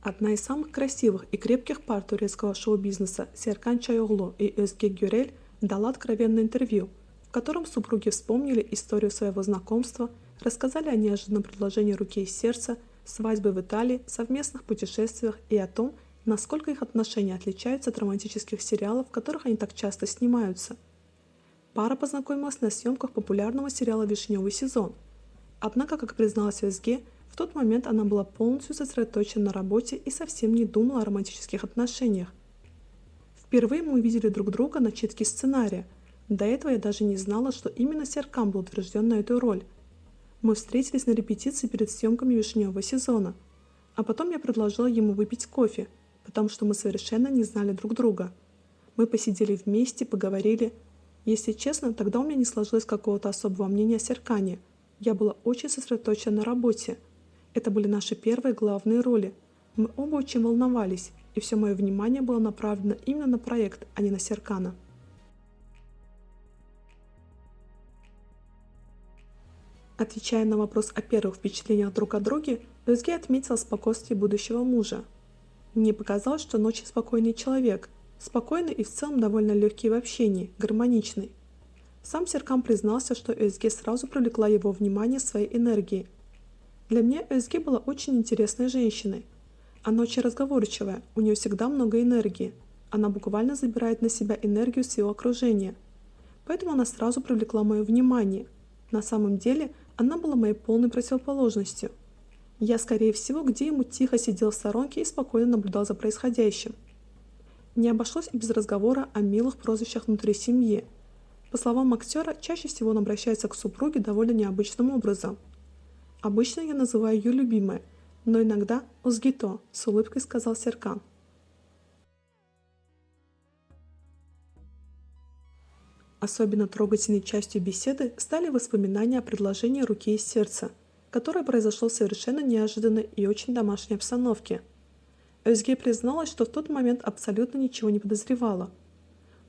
Одна из самых красивых и крепких пар турецкого шоу-бизнеса Серкан Чайоглу и Özge Gürel дала откровенное интервью, в котором супруги вспомнили историю своего знакомства, рассказали о неожиданном предложении руки и сердца, свадьбе в Италии, совместных путешествиях и о том, насколько их отношения отличаются от романтических сериалов, в которых они так часто снимаются. Пара познакомилась на съемках популярного сериала «Вишневый сезон». Однако, как призналась Özge, в тот момент она была полностью сосредоточена на работе и совсем не думала о романтических отношениях. Впервые мы увидели друг друга на читке сценария. До этого я даже не знала, что именно Серкан был утвержден на эту роль. Мы встретились на репетиции перед съемками «Вишневого сезона». А потом я предложила ему выпить кофе, потому что мы совершенно не знали друг друга. Мы посидели вместе, поговорили. Если честно, тогда у меня не сложилось какого-то особого мнения о Серкане. Я была очень сосредоточена на работе. Это были наши первые главные роли. Мы оба очень волновались, и все мое внимание было направлено именно на проект, а не на Серкана. Отвечая на вопрос о первых впечатлениях друг о друге, Özge отметила спокойствие будущего мужа. Мне показалось, что он очень спокойный человек, спокойный и в целом довольно легкий в общении, гармоничный. Сам Серкан признался, что Özge сразу привлекла его внимание своей энергией. Для меня Özge была очень интересной женщиной. Она очень разговорчивая, у нее всегда много энергии. Она буквально забирает на себя энергию своего окружения. Поэтому она сразу привлекла мое внимание. На самом деле, она была моей полной противоположностью. Я, скорее всего, где-нибудь тихо сидел в сторонке и спокойно наблюдал за происходящим. Не обошлось и без разговора о милых прозвищах внутри семьи. По словам актера, чаще всего он обращается к супруге довольно необычным образом. Обычно я называю ее любимой, но иногда «Озгито», с улыбкой сказал Серкан. Особенно трогательной частью беседы стали воспоминания о предложении руки и сердца, которое произошло в совершенно неожиданной и очень домашней обстановке. Özge призналась, что в тот момент абсолютно ничего не подозревала.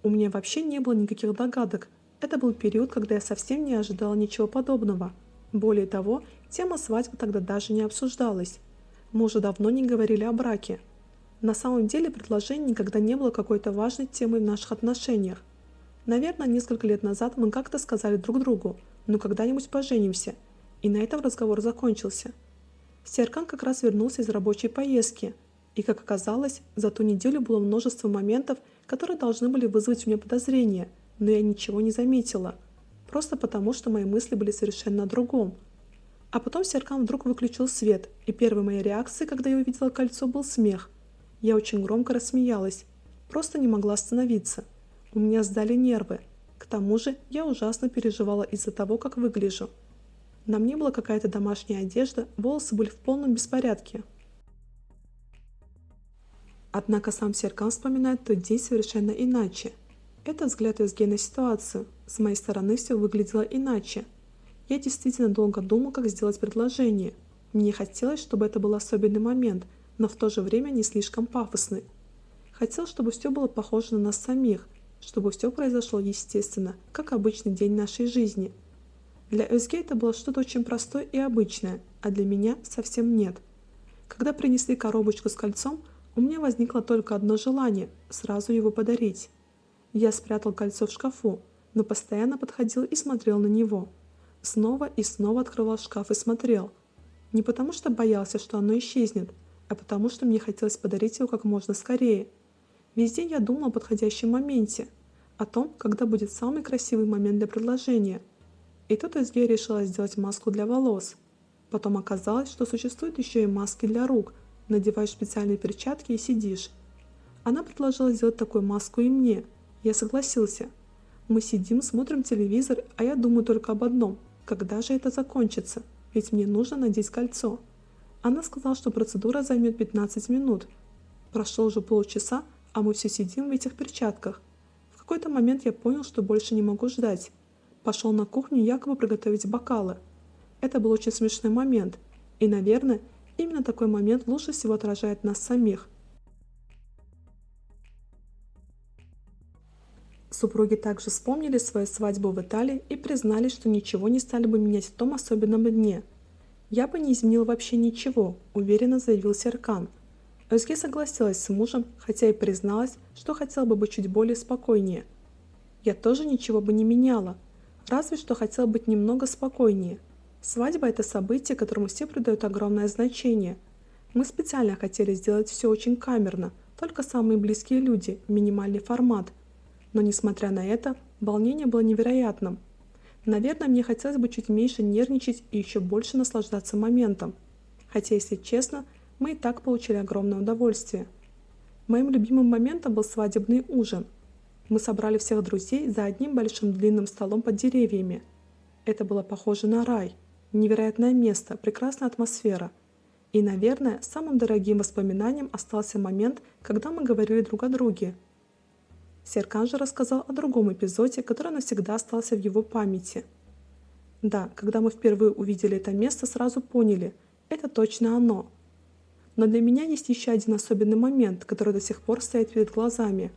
У меня вообще не было никаких догадок. Это был период, когда я совсем не ожидала ничего подобного. Более того, тема свадьбы тогда даже не обсуждалась. Мы уже давно не говорили о браке. На самом деле предложение никогда не было какой-то важной темой в наших отношениях. Наверное, несколько лет назад мы как-то сказали друг другу: «Ну когда-нибудь поженимся», и на этом разговор закончился. Серкан как раз вернулся из рабочей поездки, и, как оказалось, за ту неделю было множество моментов, которые должны были вызвать у меня подозрения, но я ничего не заметила, просто потому, что мои мысли были совершенно о другом. А потом Серкан вдруг выключил свет, и первой моей реакцией, когда я увидела кольцо, был смех. Я очень громко рассмеялась, просто не могла остановиться. У меня сдали нервы. К тому же я ужасно переживала из-за того, как выгляжу. На мне была какая-то домашняя одежда, волосы были в полном беспорядке. Однако сам Серкан вспоминает тот день совершенно иначе. Это взгляд Özge на ситуацию. С моей стороны все выглядело иначе. Я действительно долго думал, как сделать предложение. Мне хотелось, чтобы это был особенный момент, но в то же время не слишком пафосный. Хотел, чтобы все было похоже на нас самих, чтобы все произошло естественно, как обычный день нашей жизни. Для Özge это было что-то очень простое и обычное, а для меня совсем нет. Когда принесли коробочку с кольцом, у меня возникло только одно желание – сразу его подарить. Я спрятал кольцо в шкафу, но постоянно подходил и смотрел на него. Снова и снова открывал шкаф и смотрел. Не потому что боялся, что оно исчезнет, а потому что мне хотелось подарить его как можно скорее. Весь день я думал о подходящем моменте, о том, когда будет самый красивый момент для предложения. И тут Özge решила сделать маску для волос. Потом оказалось, что существуют еще и маски для рук. Надеваешь специальные перчатки и сидишь. Она предложила сделать такую маску и мне. Я согласился. Мы сидим, смотрим телевизор, а я думаю только об одном: когда же это закончится? Ведь мне нужно надеть кольцо. Она сказала, что процедура займет 15 минут. Прошло уже полчаса, а мы все сидим в этих перчатках. В какой-то момент я понял, что больше не могу ждать. Пошел на кухню якобы приготовить бокалы. Это был очень смешной момент. И, наверное, именно такой момент лучше всего отражает нас самих. Супруги также вспомнили свою свадьбу в Италии и признались, что ничего не стали бы менять в том особенном дне. «Я бы не изменил вообще ничего», – уверенно заявил Серкан. Özge согласилась с мужем, хотя и призналась, что хотела бы быть чуть более спокойнее. Я тоже ничего бы не меняла, разве что хотела быть немного спокойнее. Свадьба – это событие, которому все придают огромное значение. Мы специально хотели сделать все очень камерно, только самые близкие люди, минимальный формат. Но несмотря на это, волнение было невероятным. Наверное, мне хотелось бы чуть меньше нервничать и еще больше наслаждаться моментом. Хотя, если честно, мы и так получили огромное удовольствие. Моим любимым моментом был свадебный ужин. Мы собрали всех друзей за одним большим длинным столом под деревьями. Это было похоже на рай. Невероятное место, прекрасная атмосфера. И, наверное, самым дорогим воспоминанием остался момент, когда мы говорили друг о друге. Серкан же рассказал о другом эпизоде, который навсегда остался в его памяти. Да, когда мы впервые увидели это место, сразу поняли – это точно оно. Но для меня есть еще один особенный момент, который до сих пор стоит перед глазами.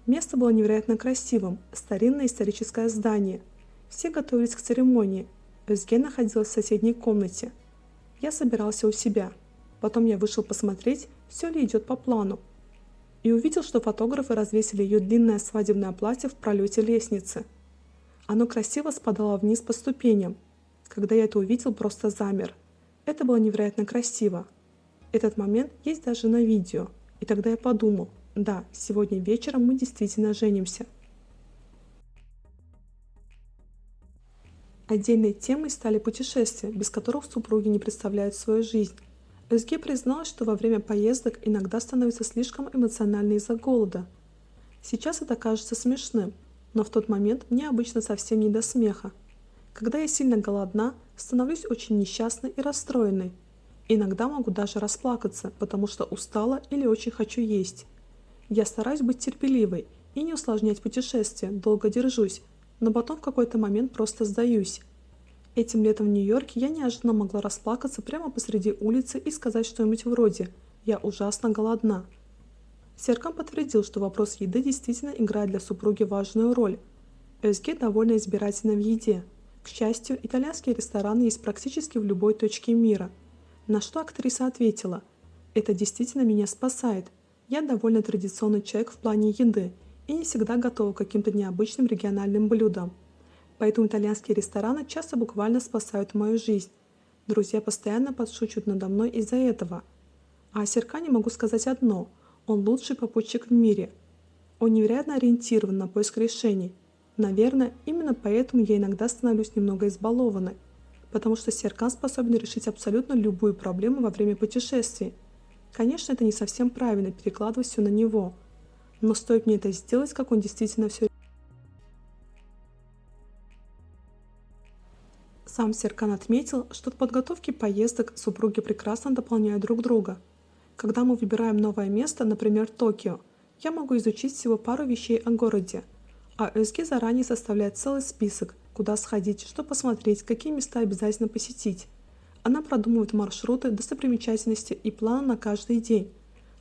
Место было невероятно красивым, старинное историческое здание. Все готовились к церемонии. Özge находилась в соседней комнате. Я собирался у себя. Потом я вышел посмотреть, все ли идет по плану. И увидел, что фотографы развесили ее длинное свадебное платье в пролете лестницы. Оно красиво спадало вниз по ступеням. Когда я это увидел, просто замер. Это было невероятно красиво. Этот момент есть даже на видео. И тогда я подумал, да, сегодня вечером мы действительно женимся. Отдельной темой стали путешествия, без которых супруги не представляют свою жизнь. Özge призналась, что во время поездок иногда становится слишком эмоционально из-за голода. Сейчас это кажется смешным, но в тот момент мне обычно совсем не до смеха. Когда я сильно голодна, становлюсь очень несчастной и расстроенной. Иногда могу даже расплакаться, потому что устала или очень хочу есть. Я стараюсь быть терпеливой и не усложнять путешествие, долго держусь, но потом в какой-то момент просто сдаюсь. Этим летом в Нью-Йорке я неожиданно могла расплакаться прямо посреди улицы и сказать что-нибудь вроде «Я ужасно голодна». Серкан подтвердил, что вопрос еды действительно играет для супруги важную роль. Özge довольно избирательна в еде. К счастью, итальянские рестораны есть практически в любой точке мира. На что актриса ответила: «Это действительно меня спасает. Я довольно традиционный человек в плане еды и не всегда готова к каким-то необычным региональным блюдам. Поэтому итальянские рестораны часто буквально спасают мою жизнь. Друзья постоянно подшучивают надо мной из-за этого. А о Серкане могу сказать одно: он лучший попутчик в мире. Он невероятно ориентирован на поиск решений. Наверное, именно поэтому я иногда становлюсь немного избалованной, потому что Серкан способен решить абсолютно любую проблему во время путешествий. Конечно, это не совсем правильно перекладывать все на него, но стоит мне это сделать, как он действительно все. Сам Серкан отметил, что в подготовке поездок супруги прекрасно дополняют друг друга. Когда мы выбираем новое место, например, Токио, я могу изучить всего пару вещей о городе, а Özge заранее составляет целый список, куда сходить, что посмотреть, какие места обязательно посетить. Она продумывает маршруты, достопримечательности и планы на каждый день.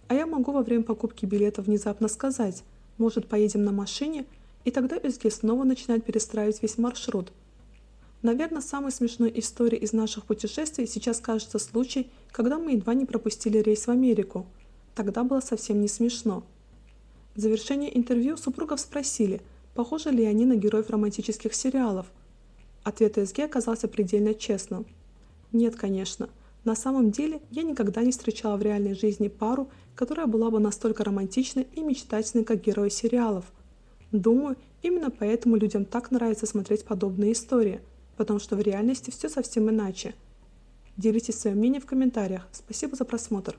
А я могу во время покупки билета внезапно сказать: может, поедем на машине, и тогда Özge снова начинает перестраивать весь маршрут. Наверное, самой смешной историей из наших путешествий сейчас кажется случай, когда мы едва не пропустили рейс в Америку. Тогда было совсем не смешно. В завершении интервью супругов спросили, похожи ли они на героев романтических сериалов. Ответ Özge оказался предельно честным. Нет, конечно. На самом деле, я никогда не встречала в реальной жизни пару, которая была бы настолько романтичной и мечтательной, как герои сериалов. Думаю, именно поэтому людям так нравится смотреть подобные истории, потому что в реальности все совсем иначе. Делитесь своим мнением в комментариях. Спасибо за просмотр.